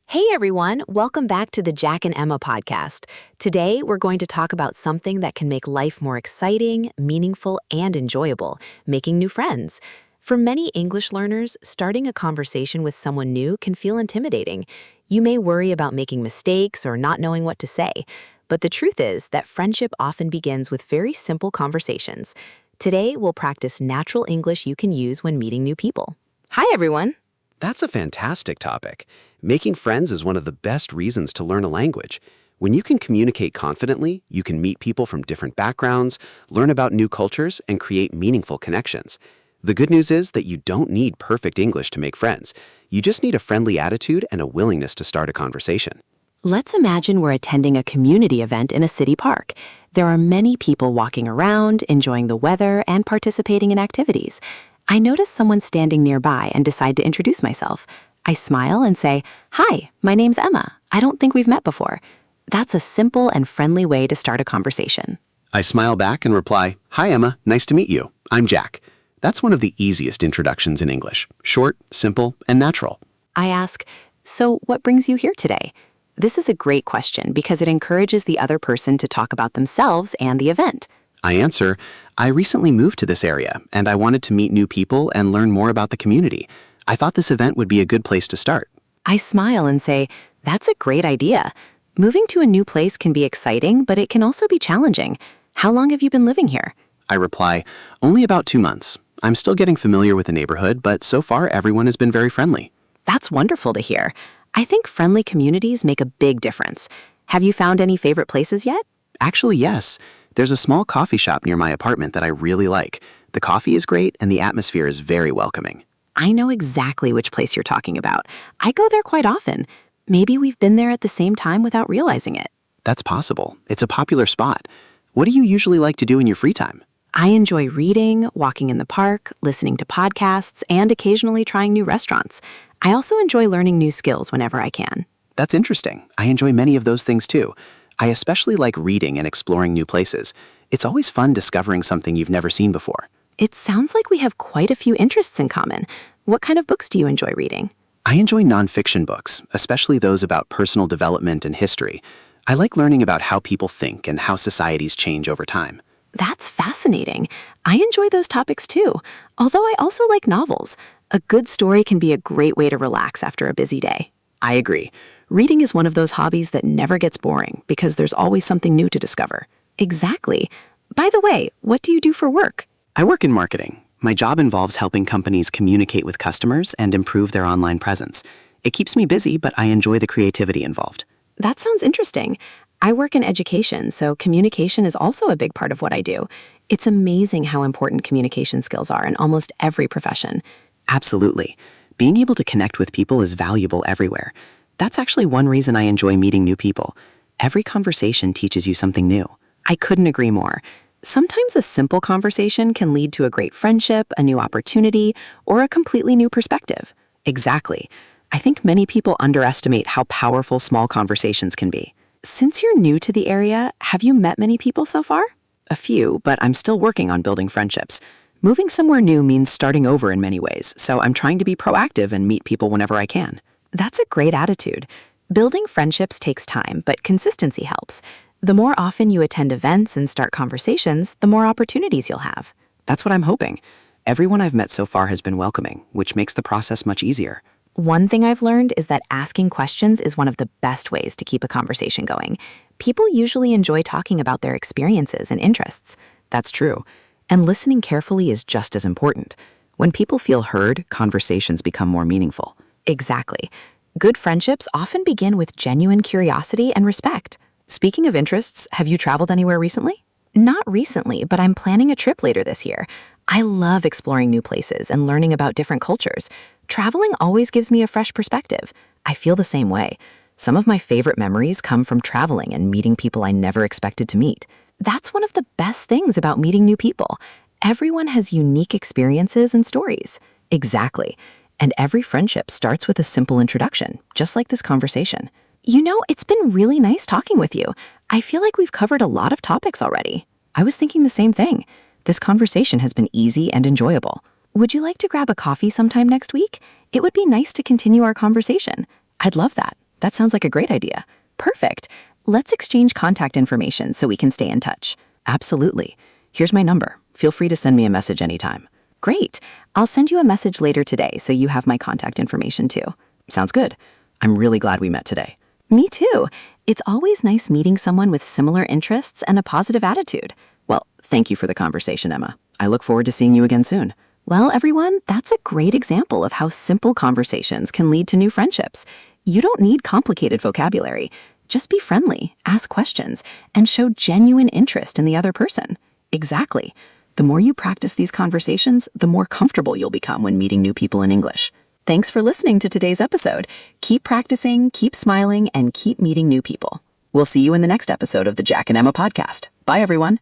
Hey everyone, welcome back to the Jack and Emma podcast. Today we're going to talk about something that can make life more exciting, meaningful, and enjoyable, making new friends. For many English learners, starting a conversation with someone new can feel intimidating. You may worry about making mistakes or not knowing what to say, but the truth is that friendship often begins with very simple conversations. Today we'll practice natural English you can use when meeting new people. Hi everyone. That's a fantastic topic. Making friends is one of the best reasons to learn a language. When you can communicate confidently, you can meet people from different backgrounds, learn about new cultures, and create meaningful connections. The good news is that you don't need perfect English to make friends. You just need a friendly attitude and a willingness to start a conversation. Let's imagine we're attending a community event in a city park. There are many people walking around, enjoying the weather, and participating in activities. I notice someone standing nearby and decide to introduce myself. I smile and say, "Hi, my name's Emma. I don't think we've met before." That's a simple and friendly way to start a conversation. I smile back and reply, "Hi Emma, nice to meet you. I'm Jack." That's one of the easiest introductions in English. Short, simple, and natural. I ask, "So what brings you here today?" This is a great question because it encourages the other person to talk about themselves and the event. I answer, "I recently moved to this area, and I wanted to meet new people and learn more about the community. I thought this event would be a good place to start." I smile and say, "That's a great idea. Moving to a new place can be exciting, but it can also be challenging. How long have you been living here?" I reply, "Only about 2 months. I'm still getting familiar with the neighborhood, but so far everyone has been very friendly." That's wonderful to hear. I think friendly communities make a big difference. Have you found any favorite places yet? Actually, yes. There's a small coffee shop near my apartment that I really like. The coffee is great and the atmosphere is very welcoming. I know exactly which place you're talking about. I go there quite often. Maybe we've been there at the same time without realizing it. That's possible. It's a popular spot. What do you usually like to do in your free time? I enjoy reading, walking in the park, listening to podcasts, and occasionally trying new restaurants. I also enjoy learning new skills whenever I can. That's interesting. I enjoy many of those things too. I especially like reading and exploring new places. It's always fun discovering something you've never seen before. It sounds like we have quite a few interests in common. What kind of books do you enjoy reading? I enjoy nonfiction books, especially those about personal development and history. I like learning about how people think and how societies change over time. That's fascinating. I enjoy those topics too, although I also like novels. A good story can be a great way to relax after a busy day. I agree. Reading is one of those hobbies that never gets boring because there's always something new to discover. Exactly. By the way, what do you do for work? I work in marketing. My job involves helping companies communicate with customers and improve their online presence. It keeps me busy, but I enjoy the creativity involved. That sounds interesting. I work in education, so communication is also a big part of what I do. It's amazing how important communication skills are in almost every profession. Absolutely. Being able to connect with people is valuable everywhere. That's actually one reason I enjoy meeting new people. Every conversation teaches you something new. I couldn't agree more. Sometimes a simple conversation can lead to a great friendship, a new opportunity, or a completely new perspective. Exactly. I think many people underestimate how powerful small conversations can be. Since you're new to the area, have you met many people so far? A few, but I'm still working on building friendships. Moving somewhere new means starting over in many ways, so I'm trying to be proactive and meet people whenever I can. That's a great attitude. Building friendships takes time, but consistency helps. The more often you attend events and start conversations, the more opportunities you'll have. That's what I'm hoping. Everyone I've met so far has been welcoming, which makes the process much easier. One thing I've learned is that asking questions is one of the best ways to keep a conversation going. People usually enjoy talking about their experiences and interests. That's true. And listening carefully is just as important. When people feel heard, conversations become more meaningful. Exactly. Good friendships often begin with genuine curiosity and respect. Speaking of interests, have you traveled anywhere recently? Not recently, but I'm planning a trip later this year. I love exploring new places and learning about different cultures. Traveling always gives me a fresh perspective. I feel the same way. Some of my favorite memories come from traveling and meeting people I never expected to meet. That's one of the best things about meeting new people. Everyone has unique experiences and stories. Exactly. And every friendship starts with a simple introduction, just like this conversation. You know, it's been really nice talking with you. I feel like we've covered a lot of topics already. I was thinking the same thing. This conversation has been easy and enjoyable. Would you like to grab a coffee sometime next week? It would be nice to continue our conversation. I'd love that. That sounds like a great idea. Perfect. Let's exchange contact information so we can stay in touch. Absolutely. Here's my number. Feel free to send me a message anytime. Great. I'll send you a message later today so you have my contact information too. Sounds good. I'm really glad we met today. Me too. It's always nice meeting someone with similar interests and a positive attitude. Well, thank you for the conversation, Emma. I look forward to seeing you again soon. Well, everyone, that's a great example of how simple conversations can lead to new friendships. You don't need complicated vocabulary. Just be friendly, ask questions, and show genuine interest in the other person. Exactly. The more you practice these conversations, the more comfortable you'll become when meeting new people in English. Thanks for listening to today's episode. Keep practicing, keep smiling, and keep meeting new people. We'll see you in the next episode of the Jack and Emma podcast. Bye, everyone.